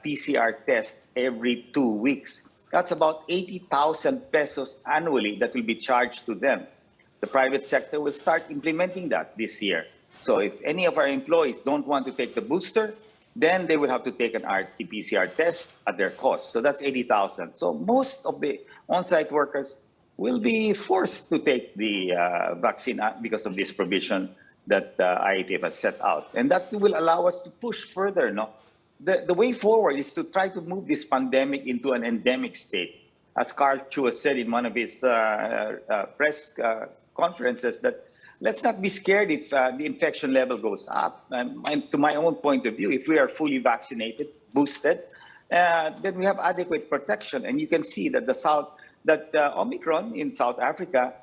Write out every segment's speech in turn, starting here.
PCR test every 2 weeks. That's about 80,000 pesos annually that will be charged to them. The private sector will start implementing that this year. So if any of our employees don't want to take the booster, then they will have to take an RT-PCR test at their cost. So that's 80,000. So most of the on-site workers will be forced to take the vaccine because of this provision that IATF has set out. And that will allow us to push further. No? The way forward is to try to move this pandemic into an endemic state. As Carl Chu has said in one of his press conferences, that let's not be scared if the infection level goes up. And to my own point of view, if we are fully vaccinated, boosted, then we have adequate protection. And you can see that Omicron in South Africa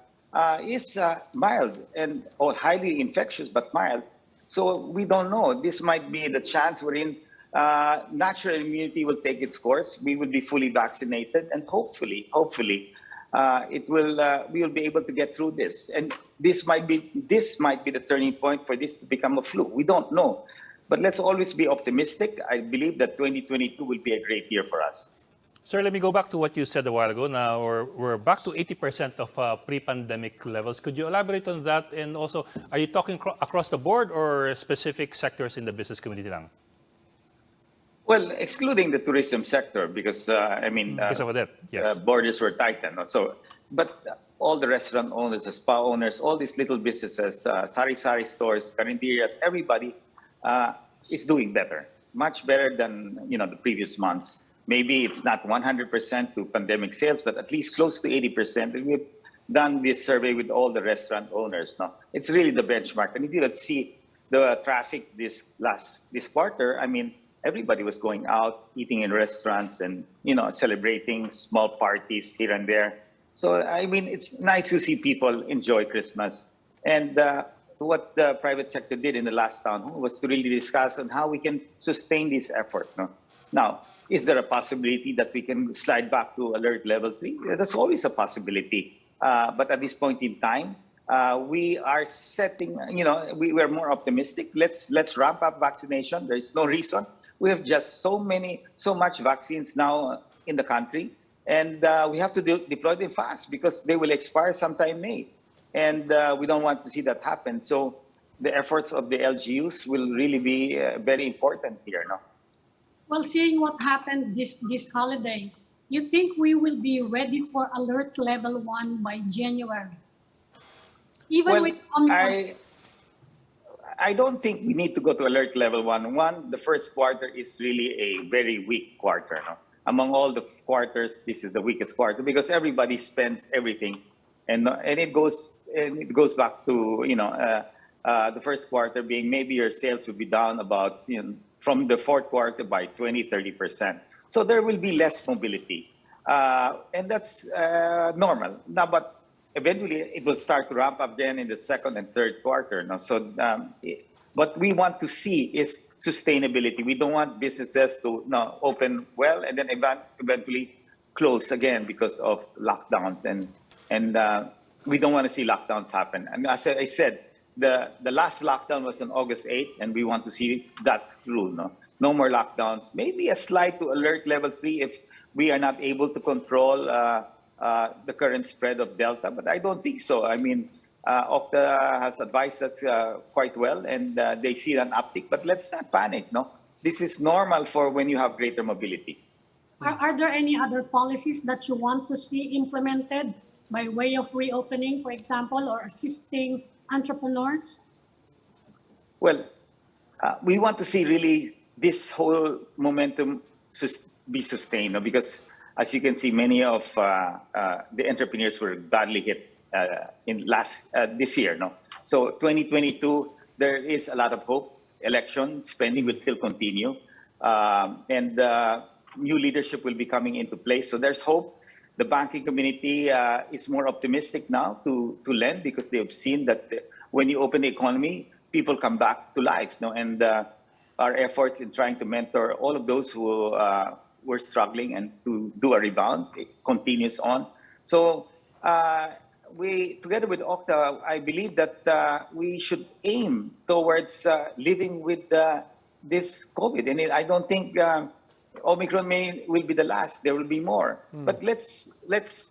is mild and highly infectious, but mild. So we don't know. This might be the chance wherein natural immunity will take its course. We will be fully vaccinated, and hopefully, we will be able to get through this. And this might be the turning point for this to become a flu. We don't know, but let's always be optimistic. I believe that 2022 will be a great year for us. Sir, let me go back to what you said a while ago. Now we're back to 80% of pre-pandemic levels. Could you elaborate on that? And also, are you talking across the board or specific sectors in the business community lang? Well, excluding the tourism sector, because because of that, yes. Borders were tightened. So, but all the restaurant owners, the spa owners, all these little businesses, sari-sari stores, carinderias, everybody is doing better, much better than the previous months. Maybe it's not 100% to pandemic sales, but at least close to 80%. And we've done this survey with all the restaurant owners. No, it's really the benchmark. And if you see the traffic this quarter, everybody was going out, eating in restaurants, and celebrating small parties here and there. So it's nice to see people enjoy Christmas. And what the private sector did in the last town hall was to really discuss on how we can sustain this effort. No? Now, is there a possibility that we can slide back to alert level 3? That's always a possibility. But at this point in time, we are setting, we are more optimistic. Let's ramp up vaccination. There is no reason. We have just so much vaccines now in the country, and we have to deploy them fast because they will expire sometime May. And we don't want to see that happen. So the efforts of the LGUs will really be very important here. No? Well, seeing what happened this holiday, you think we will be ready for alert level 1 by January? Even with Omicron? I don't think we need to go to alert level 1. The first quarter is really a very weak quarter. No? Among all the quarters, this is the weakest quarter because everybody spends everything, and it goes back to the first quarter being maybe your sales will be down about from the fourth quarter by 20-30%. So there will be less mobility, and that's normal. Now, but eventually it will start to ramp up then in the second and third quarter. No? So what we want to see is sustainability. We don't want businesses to open well and then eventually close again because of lockdowns, and we don't want to see lockdowns happen. And as I said, the last lockdown was on August 8th, and we want to see that through. No more lockdowns. Maybe a slide to alert level 3 if we are not able to control the current spread of Delta, but I don't think so. Octa has advised us quite well, and they see an uptick, but let's not panic. No, this is normal for when you have greater mobility. Are there any other policies that you want to see implemented by way of reopening, for example, or assisting entrepreneurs? Well, we want to see really this whole momentum be sustained, because as you can see, many of the entrepreneurs were badly hit this year. No, so 2022 there is a lot of hope. Election spending will still continue, and new leadership will be coming into place. So there's hope. The banking community is more optimistic now to lend because they have seen that when you open the economy, people come back to life. No? And our efforts in trying to mentor all of those who were struggling and to do a rebound, it continues on. So we, together with Octa, I believe that we should aim towards living with this COVID. And I don't think Omicron will be the last. There will be more. But let's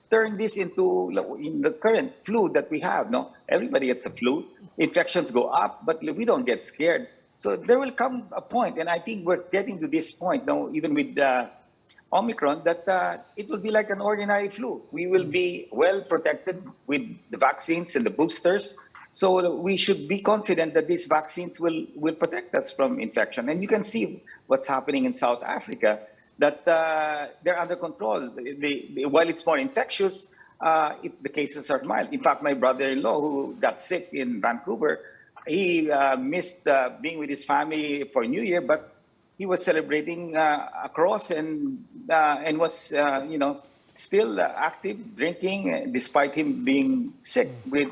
turn this into in the current flu that we have. No, everybody gets a flu. Infections go up, but we don't get scared. So there will come a point, and I think we're getting to this point now, even with Omicron, that it will be like an ordinary flu. We will be well protected with the vaccines and the boosters. So we should be confident that these vaccines will protect us from infection. And you can see what's happening in South Africa, that they're under control. While it's more infectious, the cases are mild. In fact, my brother-in-law, who got sick in Vancouver, he missed being with his family for New Year, but he was celebrating across and was, still active, drinking, despite him being sick with...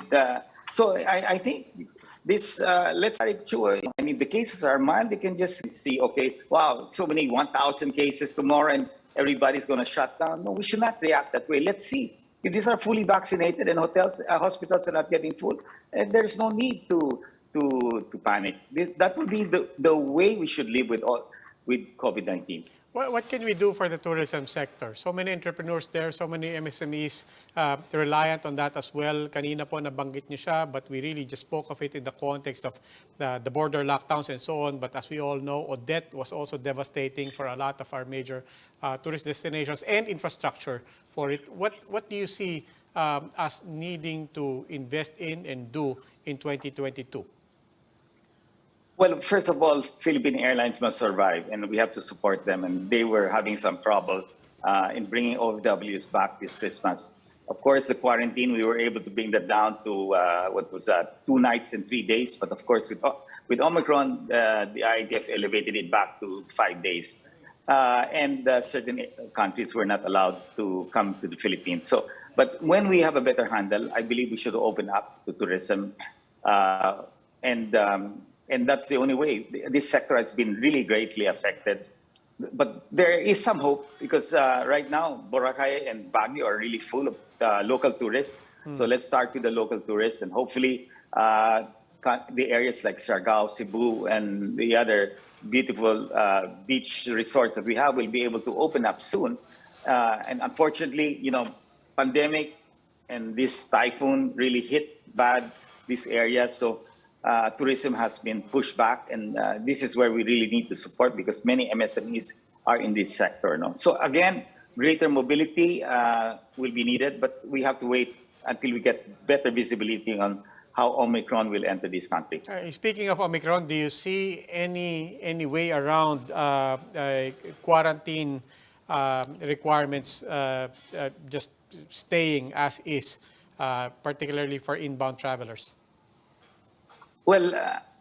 So I think this, let's start it too. And if the cases are mild, they can just see, okay, wow, so many 1,000 cases tomorrow and everybody's going to shut down. No, we should not react that way. Let's see. If these are fully vaccinated and hospitals are not getting full, and there's no need to panic. That would be the way we should live with COVID-19. What can we do for the tourism sector? So many entrepreneurs there, so many MSMEs reliant on that as well. Kanina po nabanggit niyo siya, but we really just spoke of it in the context of the border lockdowns and so on. But as we all know, Odette was also devastating for a lot of our major tourist destinations and infrastructure for it. What do you see as needing to invest in and do in 2022? Well, first of all, Philippine Airlines must survive, and we have to support them. And they were having some trouble in bringing OFWs back this Christmas. Of course, the quarantine, we were able to bring that down to, 2 nights and 3 days. But of course, with Omicron, the IATF elevated it back to 5 days. And certain countries were not allowed to come to the Philippines. But when we have a better handle, I believe we should open up to tourism. And that's the only way. This sector has been really greatly affected. But there is some hope because right now, Boracay and Baguio are really full of local tourists. So let's start with the local tourists, and hopefully the areas like Siargao, Cebu, and the other beautiful beach resorts that we have will be able to open up soon. And unfortunately, pandemic and this typhoon really hit bad this area. So tourism has been pushed back, and this is where we really need to support because many MSMEs are in this sector. No? So again, greater mobility will be needed, but we have to wait until we get better visibility on how Omicron will enter this country. Speaking of Omicron, do you see any way around quarantine requirements just staying as is, particularly for inbound travelers? Well,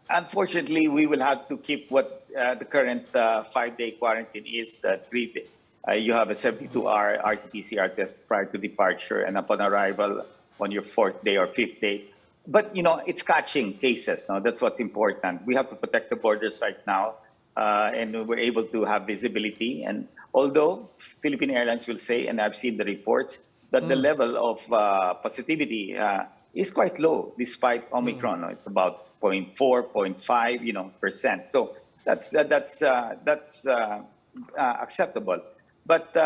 unfortunately, we will have to keep what the current 5-day quarantine is. 3 days. You have a 72-hour RT-PCR test prior to departure, and upon arrival on your 4th day or 5th day. But it's catching cases. Now that's what's important. We have to protect the borders right now, and we're able to have visibility. And although Philippine Airlines will say, and I've seen the reports, that the level of positivity is quite low despite Omicron. It's about 0.4, 0.5, %. So that's acceptable. But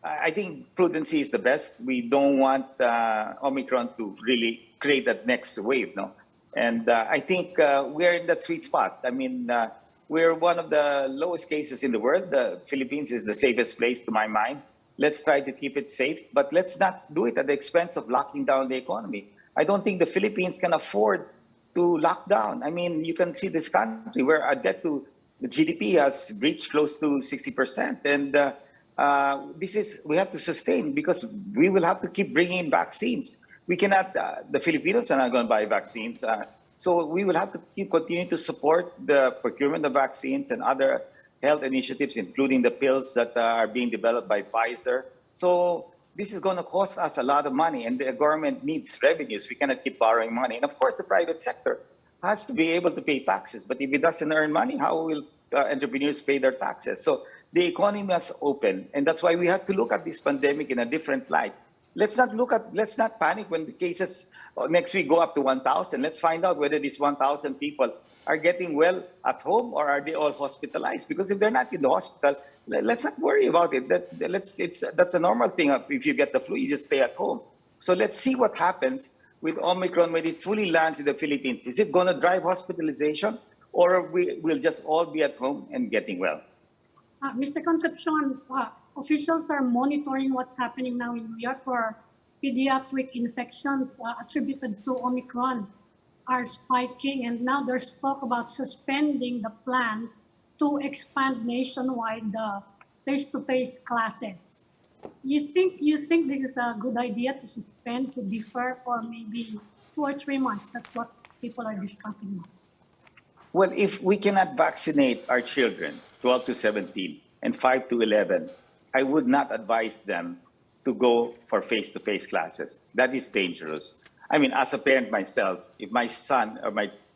I think prudency is the best. We don't want Omicron to really create that next wave, no? And I think we're in that sweet spot. I mean, we're one of the lowest cases in the world. The Philippines is the safest place to my mind. Let's try to keep it safe, but let's not do it at the expense of locking down the economy. I don't think the Philippines can afford to lock down. I mean, you can see this country where our debt to the GDP has reached close to 60%. And we have to sustain because we will have to keep bringing in vaccines. We cannot, the Filipinos are not going to buy vaccines. So we will have to continue to support the procurement of vaccines and other health initiatives, including the pills that are being developed by Pfizer. So this is going to cost us a lot of money, and the government needs revenues. We cannot keep borrowing money. And of course, the private sector has to be able to pay taxes. But if it doesn't earn money, how will entrepreneurs pay their taxes? So the economy must open. And that's why we have to look at this pandemic in a different light. Let's not panic when the cases next week go up to 1,000. Let's find out whether these 1,000 people are getting well at home or are they all hospitalized? Because if they're not in the hospital, let's not worry about it. That's a normal thing. If you get the flu, you just stay at home. So let's see what happens with Omicron when it fully lands in the Philippines. Is it going to drive hospitalization, or we'll just all be at home and getting well? Mr. Concepcion, officials are monitoring what's happening now in New York for pediatric infections attributed to Omicron are spiking, and now there's talk about suspending the plan to expand nationwide the face-to-face classes. You think this is a good idea to suspend, to defer for maybe 2 or 3 months? That's what people are discussing now. Well, if we cannot vaccinate our children, 12 to 17 and 5 to 11, I would not advise them to go for face-to-face classes. That is dangerous. I mean, as a parent myself, if my son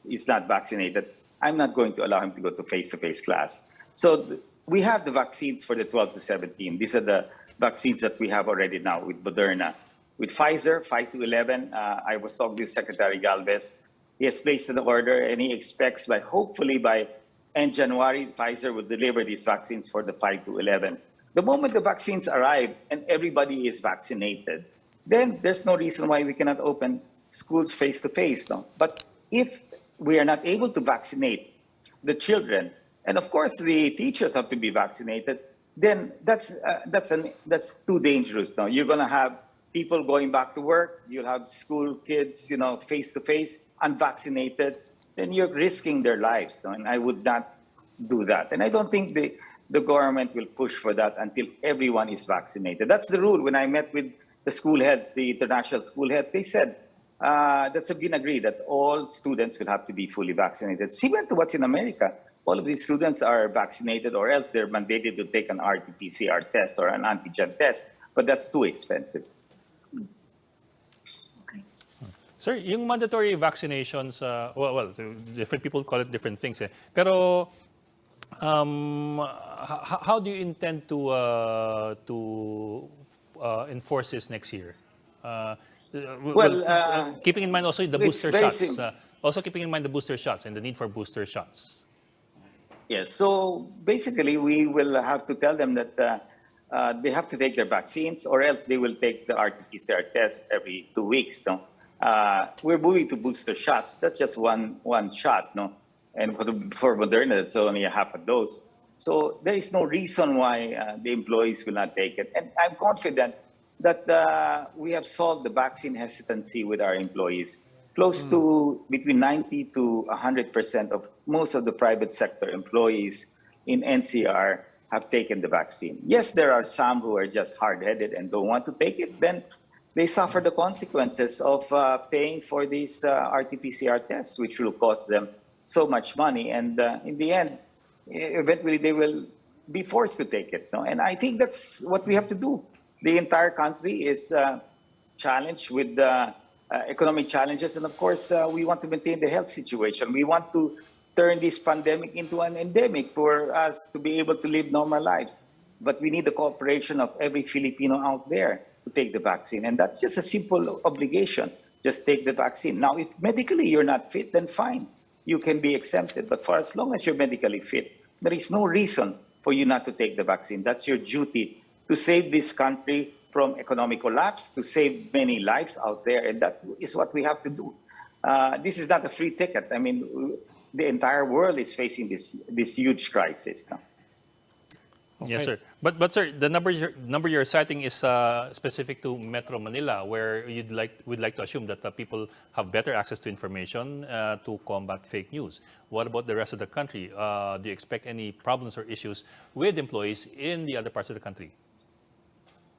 is not vaccinated, I'm not going to allow him to go to face-to-face class. So we have the vaccines for the 12 to 17. These are the vaccines that we have already now with Moderna. With Pfizer, 5 to 11, I was talking to Secretary Galvez. He has placed an order, and he expects hopefully by end January, Pfizer will deliver these vaccines for the 5 to 11. The moment the vaccines arrive and everybody is vaccinated, then there's no reason why we cannot open schools face-to-face. No? But if we are not able to vaccinate the children, and of course the teachers have to be vaccinated, then that's too dangerous. No? You're going to have people going back to work. You'll have school kids, face-to-face, unvaccinated. Then you're risking their lives. No? And I would not do that. And I don't think the government will push for that until everyone is vaccinated. That's the rule. When I met with the school heads, the international school heads, they said that's been agreed that all students will have to be fully vaccinated. Similar to what's in America, all of these students are vaccinated, or else they're mandated to take an RT-PCR test or an antigen test, but that's too expensive. Okay. Sir, yung mandatory vaccinations, well, different people call it different things. Pero how do you intend to enforce this next year? Keeping in mind also the booster shots. Also keeping in mind the booster shots and the need for booster shots. Yes. So basically, we will have to tell them that they have to take their vaccines, or else they will take the RT-PCR test every 2 weeks. No, we're moving to booster shots. That's just one shot. No, and for Moderna, it's only a half a dose. So there is no reason why the employees will not take it. And I'm confident that we have solved the vaccine hesitancy with our employees. Close to between 90 to 100% of most of the private sector employees in NCR have taken the vaccine. Yes, there are some who are just hard-headed and don't want to take it. Then they suffer the consequences of paying for these RT-PCR tests, which will cost them so much money. And in the end, eventually they will be forced to take it. No? And I think that's what we have to do. The entire country is challenged with economic challenges. And of course, we want to maintain the health situation. We want to turn this pandemic into an endemic for us to be able to live normal lives. But we need the cooperation of every Filipino out there to take the vaccine. And that's just a simple obligation. Just take the vaccine. Now, if medically you're not fit, then fine. You can be exempted. But for as long as you're medically fit, there is no reason for you not to take the vaccine. That's your duty to save this country from economic collapse, to save many lives out there. And that is what we have to do. This is not a free ticket. I mean, the entire world is facing this huge crisis now. Okay. Yes, sir. But sir, the number you're citing is specific to Metro Manila, where we'd like to assume that people have better access to information to combat fake news. What about the rest of the country? Do you expect any problems or issues with employees in the other parts of the country?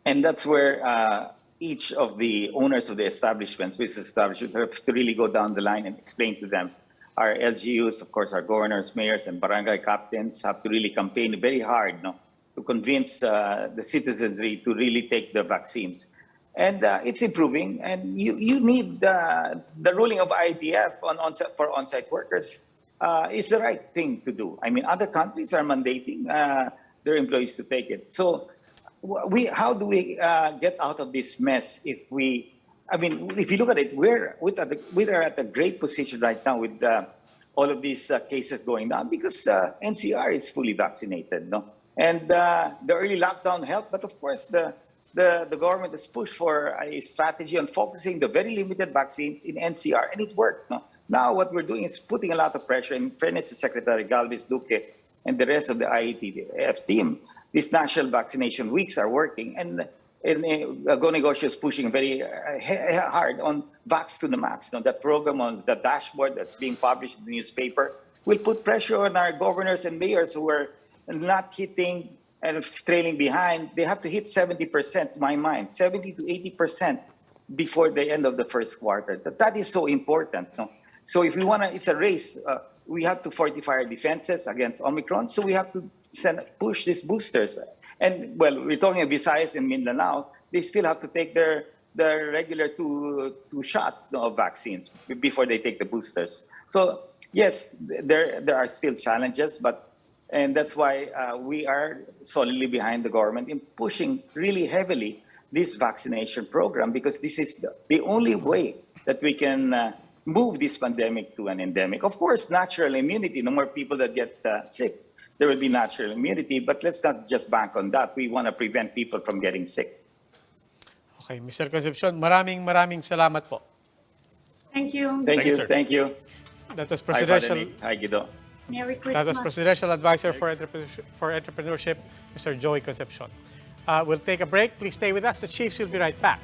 And that's where each of the owners of the establishments, business establishments, have to really go down the line and explain to them. Our LGUs, of course, our governors, mayors, and barangay captains have to really campaign very hard, to convince the citizenry to really take the vaccines. And it's improving. And you need the ruling of IDF for on-site workers is the right thing to do. I mean, other countries are mandating their employees to take it. So how do we get out of this mess if you look at it, we are at a great position right now with all of these cases going down because NCR is fully vaccinated. No, And the early lockdown helped, but of course, the government has pushed for a strategy on focusing the very limited vaccines in NCR, and it worked. No? Now, what we're doing is putting a lot of pressure, in fairness to Secretary Galvez Duque and the rest of the IETF team. These national vaccination weeks are working, and Go Negosyo is pushing very hard on Vax to the Max. No? That program on the dashboard that's being published in the newspaper will put pressure on our governors and mayors who are not hitting and trailing behind. They have to hit 70%, in my mind, 70 to 80% before the end of the first quarter. That is so important. No? So if we want to, it's a race. We have to fortify our defenses against Omicron. So we have to push these boosters. And well, we're talking of Visayas and Mindanao. They still have to take their regular two shots of vaccines before they take the boosters. So yes, there are still challenges, and that's why we are solidly behind the government in pushing really heavily this vaccination program, because this is the only way that we can move this pandemic to an endemic. Of course, natural immunity, no more people that get sick. There will be natural immunity, but let's not just bank on that. We want to prevent people from getting sick. Okay, Mr. Concepcion, maraming salamat po. Thank you. Thank you, sir. thank you. That was Hi, Father Presidential, Nick. Hi, Guido. Merry Christmas. that was Presidential Advisor for Entrepreneurship, Mr. Joey Concepcion. We'll take a break. Please stay with us. The Chiefs will be right back.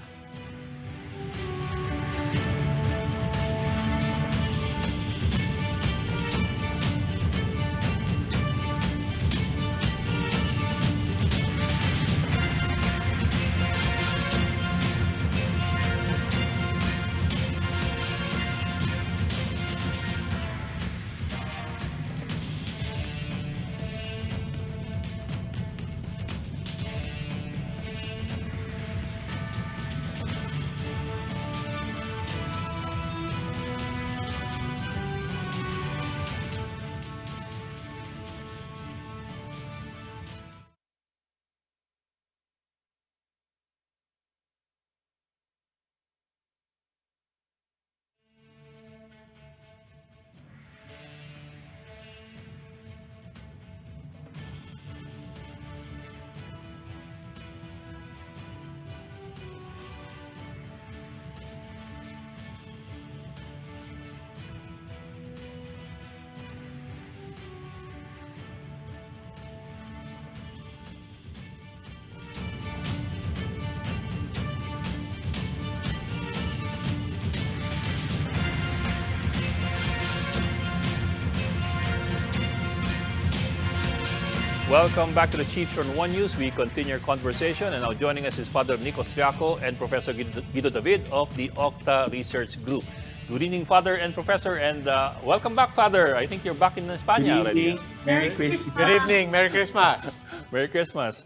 Welcome back to the Chiefs on One News. We continue our conversation, and now joining us is Father Nick Austriaco and Professor Guido David of the Octa Research Group. Good evening, Father and Professor, and welcome back, Father. I think you're back in España already. Merry Christmas. Good evening. Merry Christmas. Merry Christmas.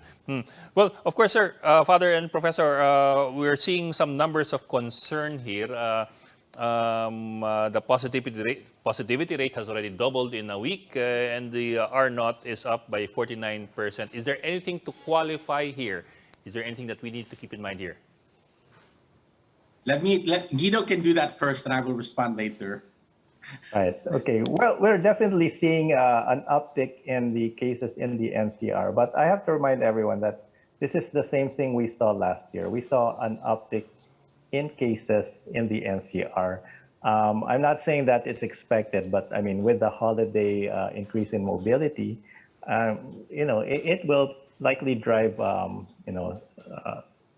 Well, of course, sir, Father and Professor, we're seeing some numbers of concern here. The positivity rate has already doubled in a week, and the R0 is up by 49%. Is there anything to qualify here? Is there anything that we need to keep in mind here? Let Guido can do that first, and I will respond later. Right. Okay. Well, we're definitely seeing an uptick in the cases in the NCR, but I have to remind everyone that this is the same thing we saw last year. We saw an uptick in cases in the NCR. I'm not saying that it's expected, but I mean, with the holiday increase in mobility, it will likely drive,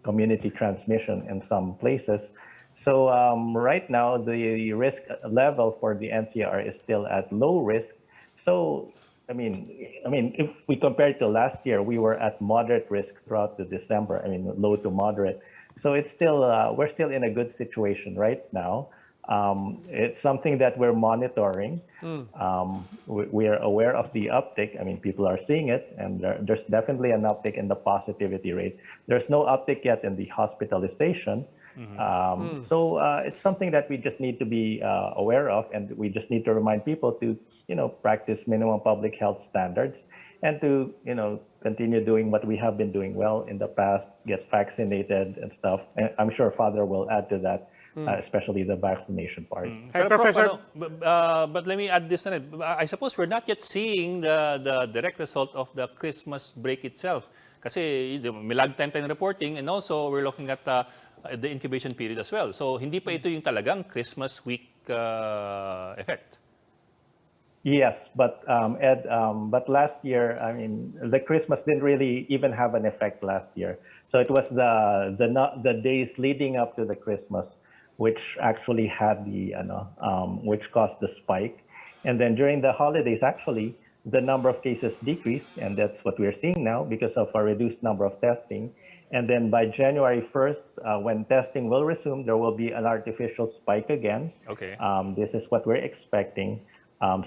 community transmission in some places. So right now, the risk level for the NCR is still at low risk. So, I mean, if we compare it to last year, we were at moderate risk throughout the December. I mean, low to moderate. So it's still we're still in a good situation right now. It's something that we're monitoring. We are aware of the uptick. I mean, people are seeing it, and there's definitely an uptick in the positivity rate. There's no uptick yet in the hospitalization. So it's something that we just need to be aware of, and we just need to remind people to, practice minimum public health standards, and to, continue doing what we have been doing well in the past, get vaccinated and stuff. And I'm sure Father will add to that. especially the vaccination part. Hey, Pero, Prof, Professor- but let me add this on it. I suppose we're not yet seeing the direct result of the Christmas break itself. Kasi may lag time tayong reporting, and also we're looking at the incubation period as well. So hindi pa ito yung talagang Christmas week effect. Yes, but Ed, but last year, I mean, the Christmas didn't really even have an effect last year. So it was the days leading up to the Christmas, which actually had which caused the spike, and then during the holidays, actually, the number of cases decreased, and that's what we're seeing now because of a reduced number of testing. And then by January 1st, when testing will resume, there will be an artificial spike again. Okay. This is what we're expecting.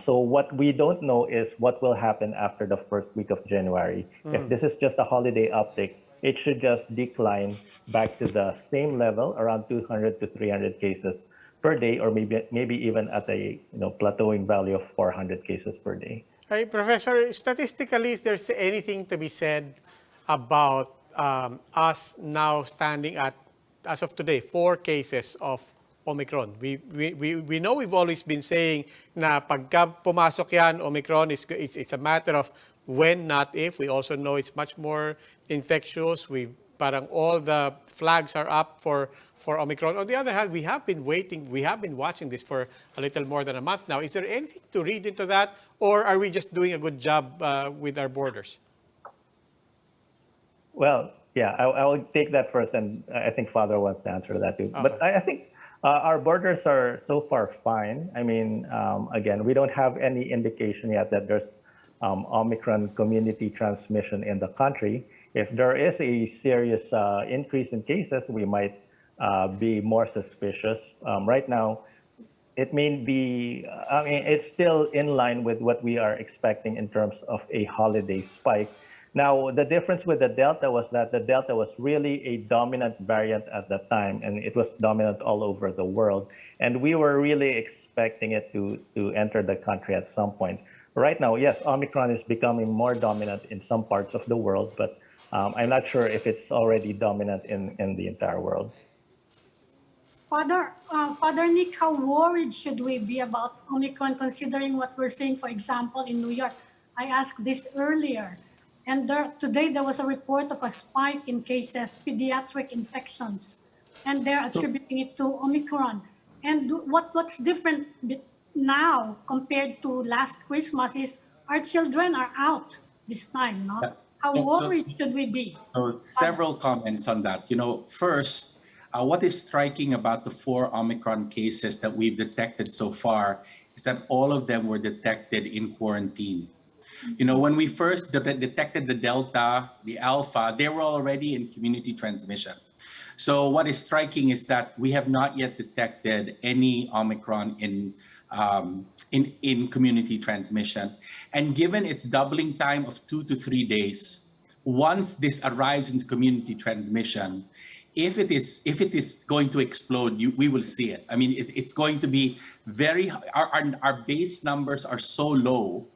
So what we don't know is what will happen after the first week of January. If this is just a holiday uptick, it should just decline back to the same level, around 200 to 300 cases per day, or maybe even at a plateauing value of 400 cases per day. Hey, Professor, statistically, is there anything to be said about us now standing at, as of today, 4 cases of Omicron? We know we've always been saying na pagka pumasok yan, Omicron is a matter of when, not if. We also know it's much more infectious. Parang all the flags are up for Omicron. On the other hand, we have been watching this for a little more than a month now. Is there anything to read into that, or are we just doing a good job with our borders? Well, yeah, I will take that first, and I think Father wants to answer that too. Okay. But I think our borders are so far fine. I mean, again, we don't have any indication yet that there's Omicron community transmission in the country. If there is a serious increase in cases, we might be more suspicious. Right now, it may be, I mean, it's still in line with what we are expecting in terms of a holiday spike. Now, the difference with the Delta was that the Delta was really a dominant variant at the time, and it was dominant all over the world. And we were really expecting it to enter the country at some point. Right now, yes, Omicron is becoming more dominant in some parts of the world, but I'm not sure if it's already dominant in the entire world. Father Nick, how worried should we be about Omicron, considering what we're seeing, for example, in New York? I asked this earlier. And today there was a report of a spike in cases, pediatric infections, and they're attributing it to Omicron. And what's different now compared to last Christmas is our children are out this time, no? Yeah. How So- worried should we be? So several comments on that. First, what is striking about the 4 Omicron cases that we've detected so far is that all of them were detected in quarantine. When we first detected the Delta, the Alpha, they were already in community transmission. So what is striking is that we have not yet detected any Omicron in community transmission. And given its doubling time of 2 to 3 days, once this arrives into community transmission, if it is going to explode, we will see it. I mean, it's going to be our base numbers are so low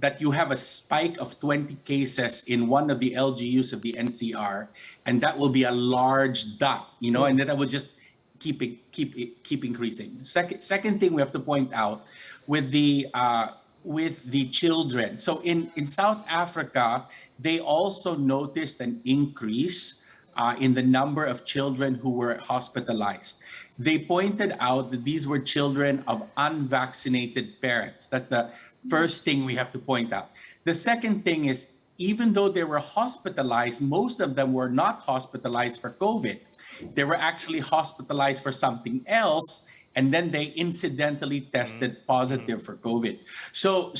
that you have a spike of 20 cases in one of the LGUs of the NCR, and that will be a large dot, and then that will just keep increasing. Second thing we have to point out with the children. So in South Africa, they also noticed an increase in the number of children who were hospitalized. They pointed out that these were children of unvaccinated parents. That's the first thing we have to point out. The second thing is, even though they were hospitalized, most of them were not hospitalized for COVID. They were actually hospitalized for something else, and then they incidentally tested positive for COVID. So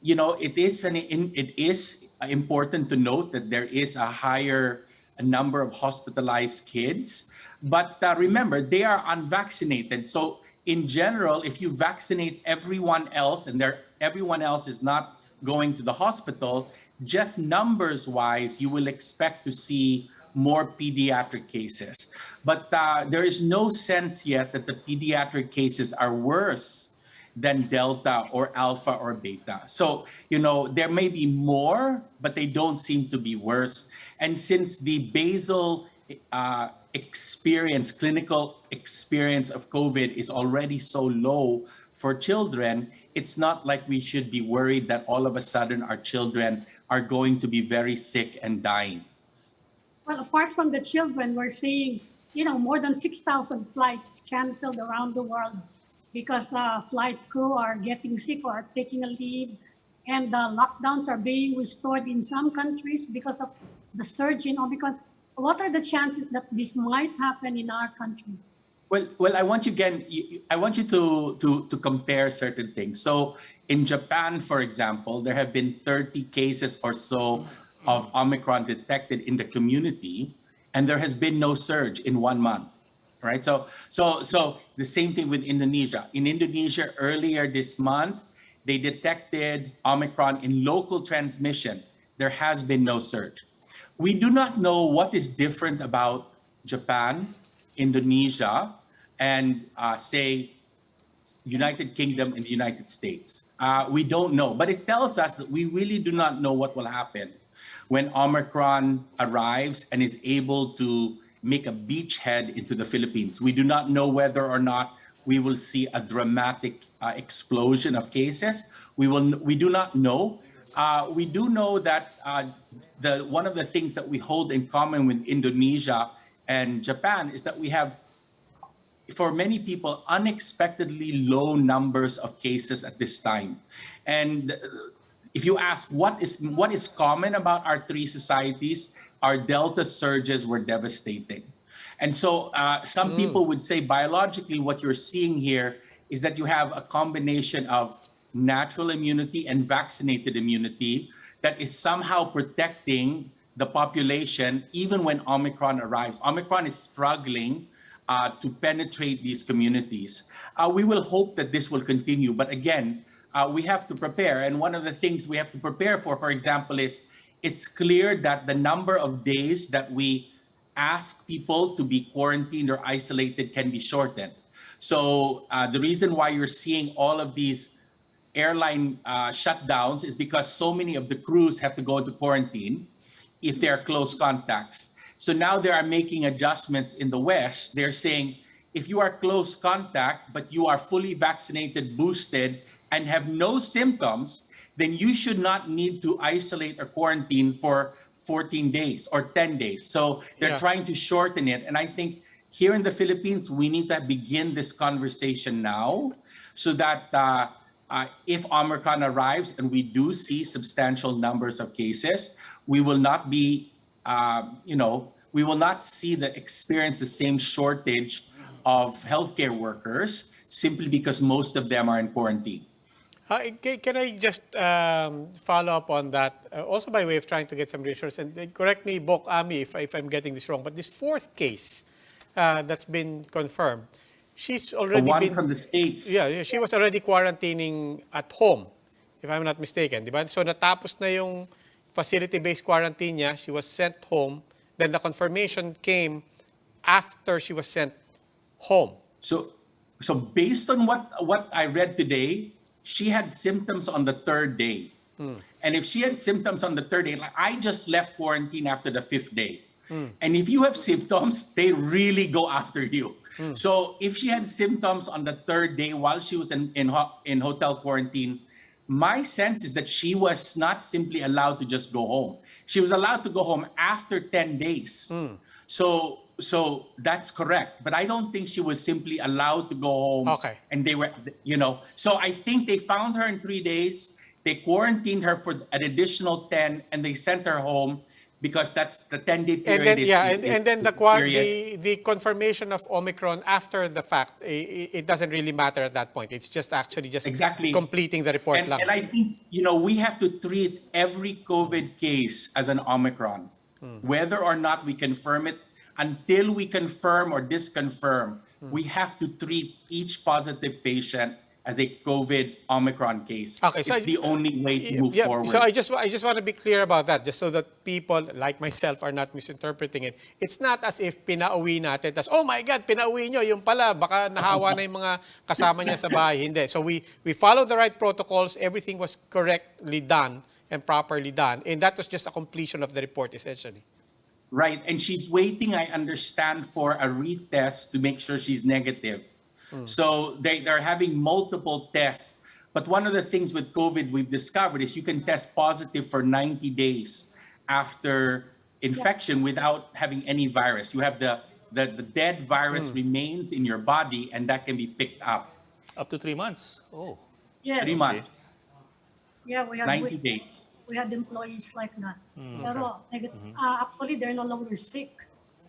it is important to note that there is a higher number of hospitalized kids, but remember, they are unvaccinated. So in general, if you vaccinate everyone else and everyone else is not going to the hospital, just numbers-wise, you will expect to see more pediatric cases. But there is no sense yet that the pediatric cases are worse than Delta or Alpha or Beta. So, there may be more, but they don't seem to be worse. And since the basal clinical experience of COVID is already so low for children, it's not like we should be worried that all of a sudden our children are going to be very sick and dying. Well, apart from the children, we're seeing, more than 6,000 flights canceled around the world because flight crew are getting sick or are taking a leave, and lockdowns are being restored in some countries because of the surge in Omicron. What are the chances that this might happen in our country? Well, I want you to compare certain things. So in Japan, for example, there have been 30 cases or so of Omicron detected in the community, and there has been no surge in 1 month, right? So the same thing with Indonesia. In Indonesia, earlier this month, they detected Omicron in local transmission. There has been no surge. We do not know what is different about Japan, Indonesia, and say United Kingdom and the United States. We don't know, but it tells us that we really do not know what will happen when Omicron arrives and is able to make a beachhead into the Philippines. We do not know whether or not we will see a dramatic explosion of cases. We do not know. We do know that one of the things that we hold in common with Indonesia and Japan is that we have, for many people, unexpectedly low numbers of cases at this time. And if you ask what is common about our three societies, our Delta surges were devastating. And so some people would say biologically what you're seeing here is that you have a combination of natural immunity and vaccinated immunity that is somehow protecting the population even when Omicron arrives. Omicron is struggling to penetrate these communities. We will hope that this will continue, but again, we have to prepare. And one of the things we have to prepare for example, is it's clear that the number of days that we ask people to be quarantined or isolated can be shortened. So the reason why you're seeing all of these airline shutdowns is because so many of the crews have to go into quarantine if they're close contacts. So now they are making adjustments in the West. They're saying, if you are close contact, but you are fully vaccinated, boosted, and have no symptoms, then you should not need to isolate or quarantine for 14 days or 10 days. So they're trying to shorten it. And I think here in the Philippines, we need to begin this conversation now so that if Omicron arrives and we do see substantial numbers of cases, we will not be, we will not experience the same shortage of healthcare workers simply because most of them are in quarantine. Can I just follow up on that? Also by way of trying to get some reassurance, and correct me, Bok Ami, if I'm getting this wrong, but this fourth case that's been confirmed, she's already the one been from the States. Yeah, she was already quarantining at home, if I'm not mistaken, di ba? So natapos na yung facility-based quarantine niya, she was sent home, then the confirmation came after she was sent home. So based on what I read today, she had symptoms on the third day. And if she had symptoms on the third day, like I just left quarantine after the fifth day. And if you have symptoms, they really go after you. So if she had symptoms on the third day while she was in hotel quarantine, my sense is that she was not simply allowed to just go home. She was allowed to go home after 10 days. So that's correct. But I don't think she was simply allowed to go home. Okay. And they were, so I think they found her in 3 days. They quarantined her for an additional 10 and they sent her home because that's the 10-day period. And then the confirmation of Omicron after the fact, it doesn't really matter at that point. It's just actually exactly completing the report. And I think, we have to treat every COVID case as an Omicron, whether or not we confirm it. Until we confirm or disconfirm, we have to treat each positive patient as a COVID Omicron case. Okay, it's the only way to move forward. So I just want to be clear about that, just so that people like myself are not misinterpreting it. It's not as if pinauwi natin, tas, oh my God, pinauwi nyo, yung pala, baka nahawa na yung mga kasama niya sa bahay. Hindi. So we followed the right protocols, everything was correctly done and properly done, and that was just a completion of the report, essentially. Right, and she's waiting, I understand, for a retest to make sure she's negative. So they're having multiple tests. But one of the things with COVID we've discovered is you can test positive for 90 days after infection without having any virus. You have the dead virus remains in your body, and that can be picked up. Up to 3 months. Oh, Yes. 3 months, Yeah, 90 days. we had employees like that. Hmm. Pero actually, they're no longer sick.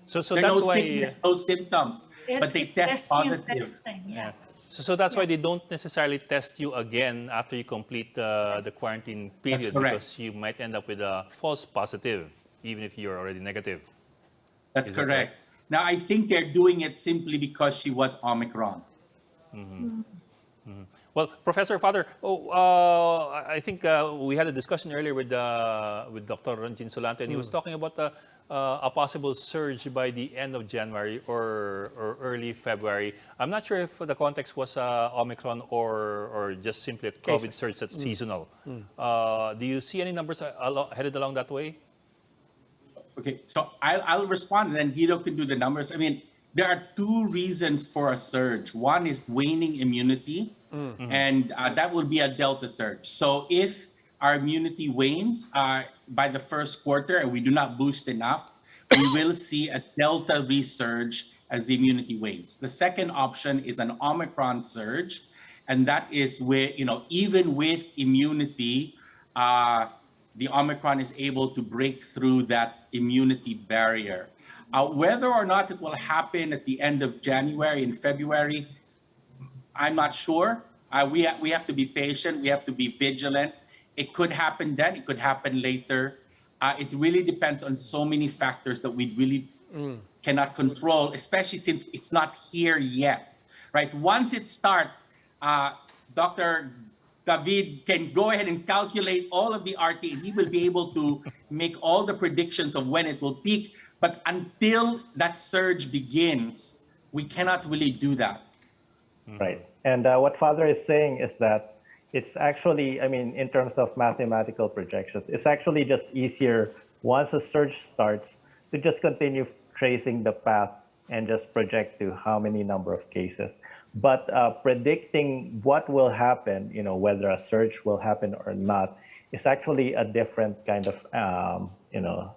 so There are no that's why. sickness, no symptoms, but they keep test testing and positive. testing, Yeah. yeah. So that's why they don't necessarily test you again after you complete the quarantine period, correct. because you might end up with a false positive, even if you're already negative. That's Is that correct. Now, I think they're doing it simply because she was Omicron. Well, Professor Father, I think we had a discussion earlier with Dr. Ranjin Solante, and he was talking about a possible surge by the end of January or early February. I'm not sure if the context was Omicron or just simply a COVID surge that's seasonal. Do you see any numbers headed along that way? Okay, so I'll respond, and then Guido can do the numbers. I mean, there are two reasons for a surge. One is waning immunity, and that will be a Delta surge. So if our immunity wanes by the first quarter and we do not boost enough, we will see a Delta resurge as the immunity wanes. The second option is an Omicron surge, and that is where, even with immunity, the Omicron is able to break through that immunity barrier. Whether or not it will happen at the end of January and February, I'm not sure. We have to be patient. We have to be vigilant. It could happen then. It could happen later. It really depends on so many factors that we really cannot control, especially since it's not here yet, right? Once it starts, Dr. David can go ahead and calculate all of the RT, and he will be able to make all the predictions of when it will peak. But until that surge begins, we cannot really do that. Right. And what Father is saying is that it's actually, in terms of mathematical projections, it's actually just easier once a surge starts to just continue tracing the path and just project to how many number of cases. But predicting what will happen, whether a surge will happen or not, is actually a different kind of,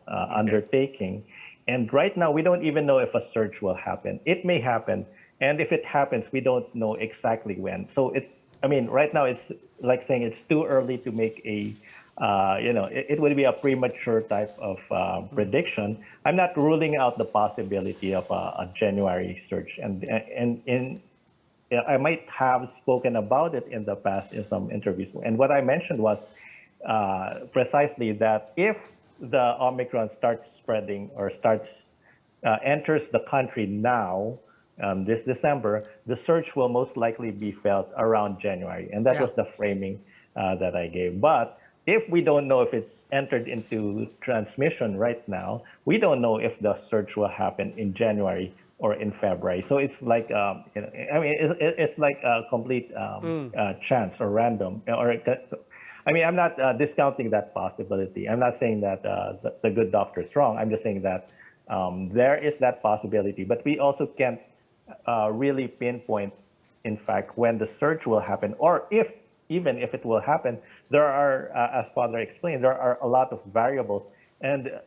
undertaking. And right now, we don't even know if a surge will happen. It may happen. And if it happens, we don't know exactly when. So right now, it's like saying it's too early to make a, it would be a premature type of prediction. I'm not ruling out the possibility of a January surge. And I might have spoken about it in the past in some interviews. And what I mentioned was precisely that if the Omicron starts spreading or enters the country now, this December, the surge will most likely be felt around January. And that was the framing that I gave. But if we don't know if it's entered into transmission right now, we don't know if the surge will happen in January or in February. So it's like, it's like a complete chance or random. I'm not discounting that possibility. I'm not saying that the good doctor is wrong. I'm just saying that there is that possibility. But we also can't really pinpoint, in fact, when the surge will happen, or even if it will happen. There are, as Father explained, there are a lot of variables. And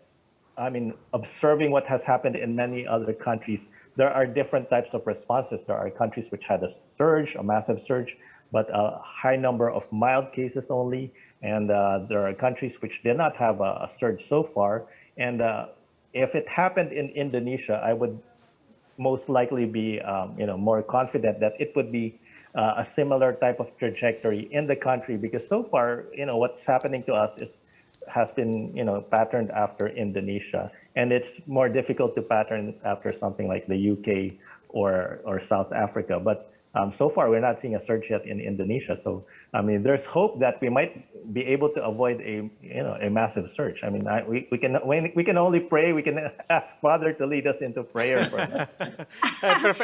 observing what has happened in many other countries, there are different types of responses. There are countries which had a surge, a massive surge, but a high number of mild cases only. And there are countries which did not have a surge so far. And if it happened in Indonesia, I would most likely be more confident that it would be a similar type of trajectory in the country, because so far, what's happening to us has been, patterned after Indonesia, and it's more difficult to pattern after something like the UK or South Africa. But so far, we're not seeing a surge yet in Indonesia. So, there's hope that we might be able to avoid a massive surge. We can only pray. We can ask Father to lead us into prayer for that.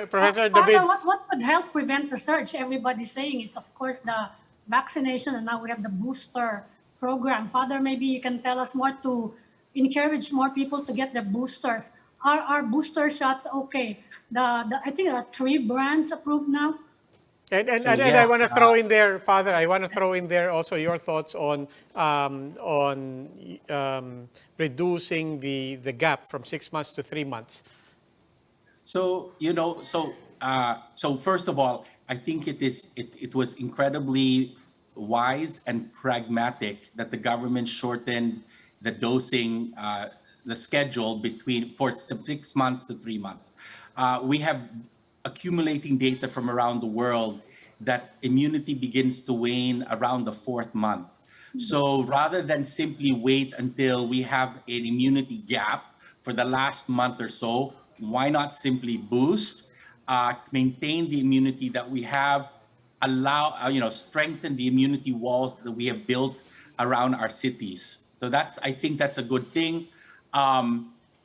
Professor David. Father, what could help prevent the surge? Everybody's saying is, of course, the vaccination, and now we have the booster program. Father, maybe you can tell us more to, encourage more people to get their boosters. Are booster shots okay? I think there are 3 brands approved now. And So I yes, want to throw in there, Father. I want to throw in there also your thoughts on reducing the gap from 6 months to 3 months. So, so first of all, I think it was incredibly wise and pragmatic that the government shortened the dosing, the schedule between for 6 months to 3 months. We have accumulating data from around the world that immunity begins to wane around the 4th month. So rather than simply wait until we have an immunity gap for the last month or so, why not simply boost, maintain the immunity that we have, strengthen the immunity walls that we have built around our cities. So I think that's a good thing.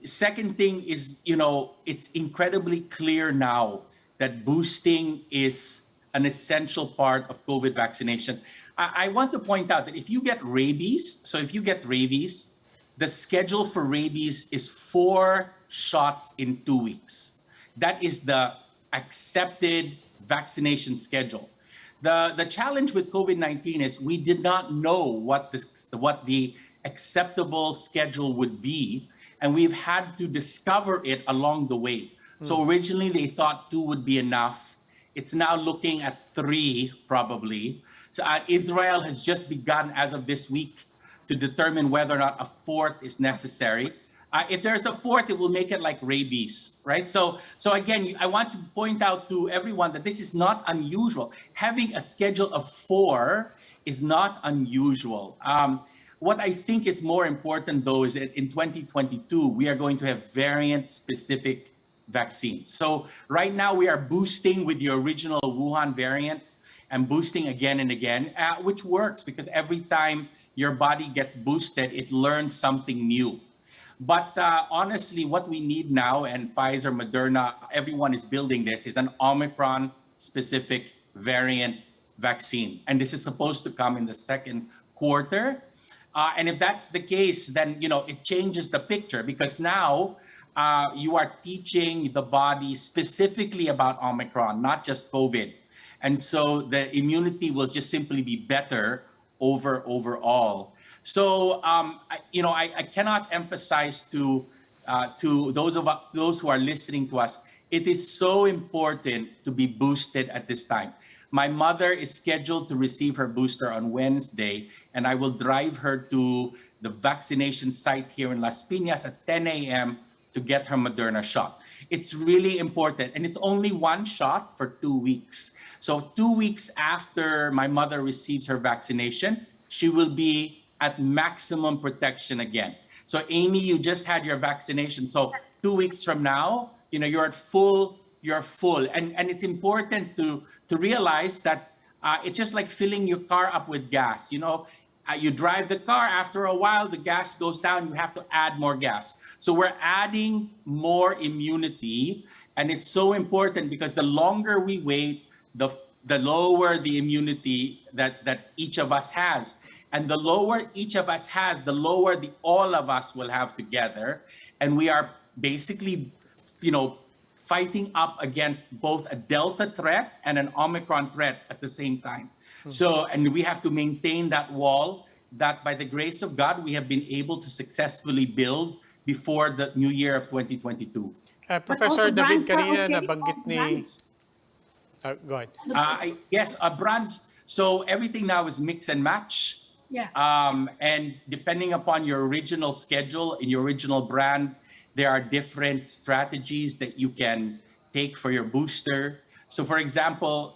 Second thing is, it's incredibly clear now that boosting is an essential part of COVID vaccination. I want to point out that if you get rabies, the schedule for rabies is 4 shots in 2 weeks. That is the accepted vaccination schedule. The challenge with COVID-19 is we did not know what the acceptable schedule would be, and we've had to discover it along the way. So originally they thought 2 would be enough. It's now looking at 3 probably. So Israel has just begun as of this week to determine whether or not a 4th is necessary. If there's a 4th, it will make it like rabies, right? So again, I want to point out to everyone that this is not unusual. Having a schedule of 4 is not unusual. What I think is more important, though, is that in 2022, we are going to have variant-specific vaccines. So right now, we are boosting with the original Wuhan variant and boosting again and again, which works because every time your body gets boosted, it learns something new. But honestly, what we need now, and Pfizer, Moderna, everyone is building this, is an Omicron-specific variant vaccine. And this is supposed to come in the 2nd quarter. And if that's the case, then, it changes the picture because now you are teaching the body specifically about Omicron, not just COVID. And so the immunity will just simply be better overall. So, I cannot emphasize to those who are listening to us, it is so important to be boosted at this time. My mother is scheduled to receive her booster on Wednesday, and I will drive her to the vaccination site here in Las Piñas at 10 a.m. to get her Moderna shot. It's really important, and it's only 1 shot for 2 weeks. So 2 weeks after my mother receives her vaccination, she will be at maximum protection again. So Amy, you just had your vaccination. So 2 weeks from now, you're at full. And it's important to realize that it's just like filling your car up with gas. You drive the car, after a while, the gas goes down, you have to add more gas. So we're adding more immunity, and it's so important because the longer we wait, the lower the immunity that each of us has. And the lower each of us has, the lower all of us will have together. And we are basically, fighting up against both a Delta threat and an Omicron threat at the same time. So, and we have to maintain that wall that by the grace of God, we have been able to successfully build before the new year of 2022. Professor David, brands are kanina okay, nabanggit all ni... brands. Go ahead. Yes, brands. So everything now is mix and match. Yeah. And depending upon your original schedule in your original brand, there are different strategies that you can take for your booster. So for example,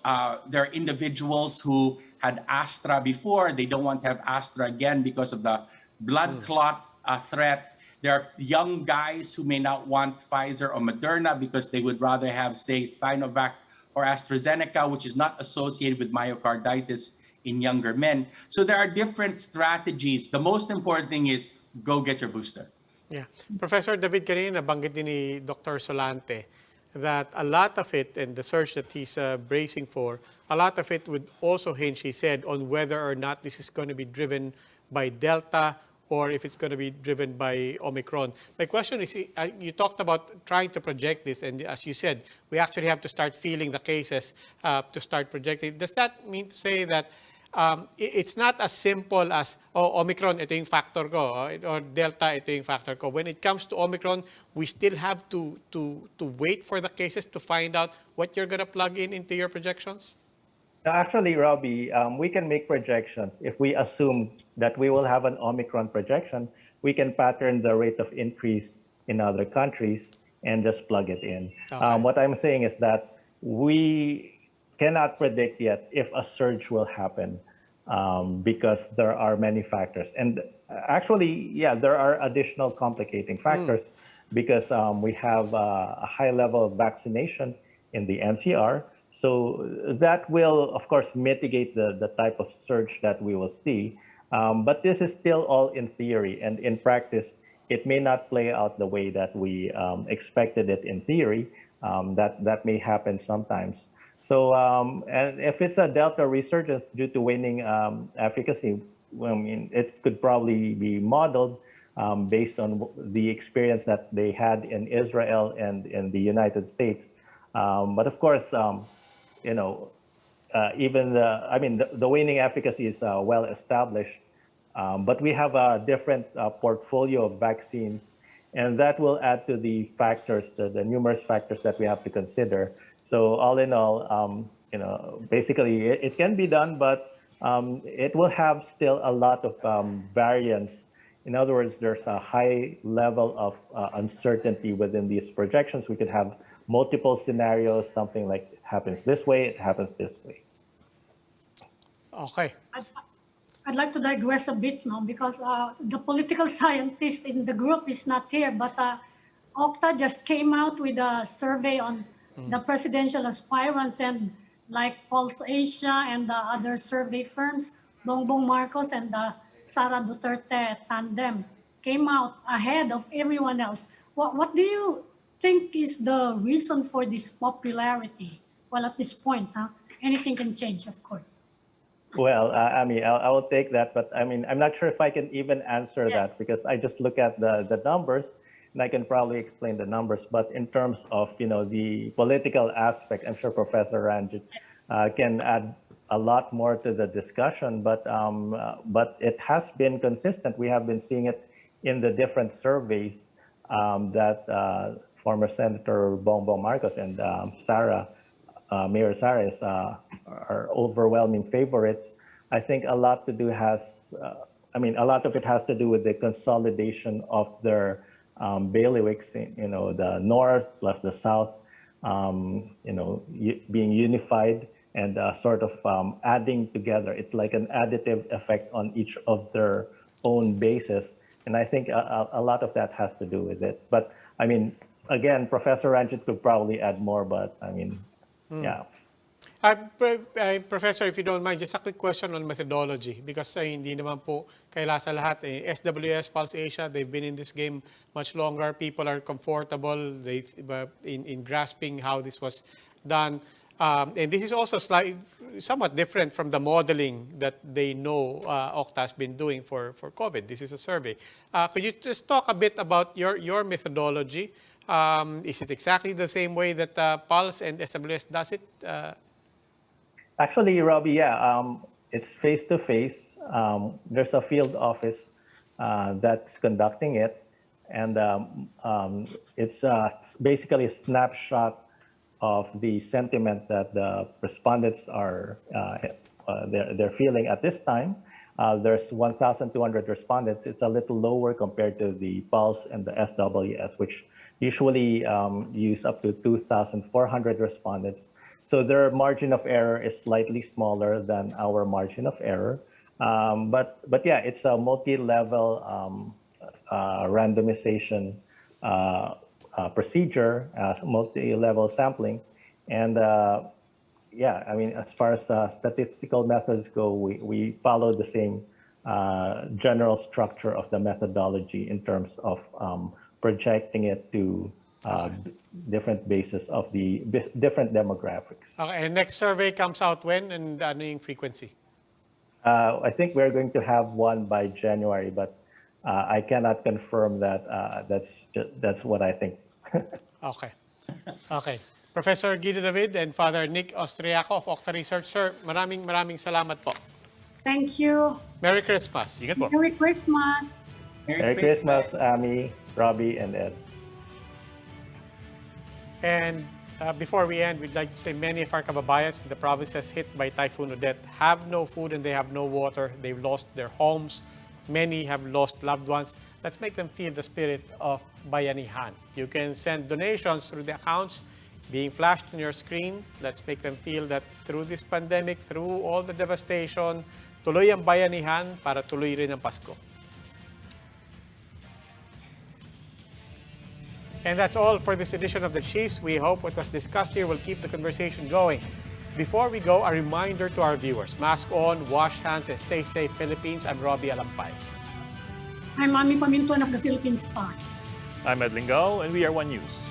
there are individuals who had Astra before. They don't want to have Astra again because of the blood clot threat. There are young guys who may not want Pfizer or Moderna because they would rather have, say, Sinovac or AstraZeneca, which is not associated with myocarditis in younger men. So there are different strategies. The most important thing is go get your booster. Yeah. Professor David, kanina nabanggit din ni Dr. Solante that a lot of it, and the surge that he's bracing for, a lot of it would also hinge, he said, on whether or not this is going to be driven by Delta or if it's going to be driven by Omicron. My question is, you talked about trying to project this, and as you said, we actually have to start feeling the cases to start projecting. Does that mean to say that it's not as simple as, oh, Omicron, ito yung factor ko, or Delta, ito yung factor ko. When it comes to Omicron, we still have to wait for the cases to find out what you're going to plug in into your projections? Actually, Robbie, we can make projections. If we assume that we will have an Omicron projection, we can pattern the rate of increase in other countries and just plug it in. Okay. What I'm saying is that we cannot predict yet if a surge will happen because there are many factors. And actually, yeah, there are additional complicating factors because we have a high level of vaccination in the NCR. So that will, of course, mitigate the type of surge that we will see. But this is still all in theory, and in practice, it may not play out the way that we expected it in theory. That may happen sometimes. So, and if it's a Delta resurgence due to waning efficacy, well, I mean, it could probably be modeled based on the experience that they had in Israel and in the United States. But of course, you know, even the waning efficacy is well established, but we have a different portfolio of vaccines, and that will add to the factors, the numerous factors that we have to consider. So all in all, you know, basically it can be done, but it will have still a lot of variance. In other words, there's a high level of uncertainty within these projections. We could have multiple scenarios, something like it happens this way, it happens this way. Okay. I'd like to digress a bit now because the political scientist in the group is not here, but Okta just came out with a survey on the presidential aspirants, and like Pulse Asia and the other survey firms, Bongbong Marcos and the Sara Duterte tandem came out ahead of everyone else. What do you think is the reason for this popularity? Well, at this point, anything can change, of course. Well, I mean, I will take that, but I mean, I'm not sure if I can even answer that because I just look at the numbers, and I can probably explain the numbers. But in terms of, you know, the political aspect, I'm sure Professor Ranjit can add a lot more to the discussion. But it has been consistent. We have been seeing it in the different surveys that former Senator Bongbong Marcos and Mayor Sara is are overwhelming favorites. I think a lot to do has, a lot of it has to do with the consolidation of their bailiwicks, you know, the North plus the South, you know, being unified and sort of adding together. It's like an additive effect on each of their own bases. And I think a lot of that has to do with it. But I mean, again, Professor Ranjit could probably add more, but I mean, yeah. Professor, if you don't mind, just a quick question on methodology because hindi naman po kaila sa lahat. SWS, Pulse Asia, they've been in this game much longer. People are comfortable in grasping how this was done. And this is also somewhat different from the modeling that they know Okta has been doing for COVID. This is a survey. Could you just talk a bit about your methodology? Is it exactly the same way that Pulse and SWS does it? Actually, Robbie, yeah, it's face-to-face. There's a field office that's conducting it, and it's basically a snapshot of the sentiment that the respondents are they're feeling at this time. There's 1,200 respondents. It's a little lower compared to the Pulse and the SWS, which usually use up to 2,400 respondents. So their margin of error is slightly smaller than our margin of error. But yeah, it's a multi-level randomization procedure, multi-level sampling. And yeah, I mean, as far as statistical methods go, we follow the same general structure of the methodology in terms of projecting it to different bases of the different demographics. Okay, and next survey comes out when and ano yung frequency? I think we're going to have one by January, but I cannot confirm that. That's what I think. Okay. Okay. Professor Guido David and Father Nick Austriaco of Octa Research. Sir, maraming salamat po. Thank you. Merry Christmas. Ingat po. Merry Christmas. Merry Christmas, Ami, Robbie, and Ed. And before we end, we'd like to say many of our kababayans in the provinces hit by Typhoon Odette have no food and they have no water. They've lost their homes. Many have lost loved ones. Let's make them feel the spirit of Bayanihan. You can send donations through the accounts being flashed on your screen. Let's make them feel that through this pandemic, through all the devastation, tuloy ang bayanihan para tuloy rin ang Pasko. And that's all for this edition of the Chiefs. We hope what was discussed here will keep the conversation going. Before we go, a reminder to our viewers. Mask on, wash hands, and stay safe, Philippines. I'm Robbie Alampay. I'm Mami Pamintuan of the Philippine Star. I'm Ed Lingao, and we are One News.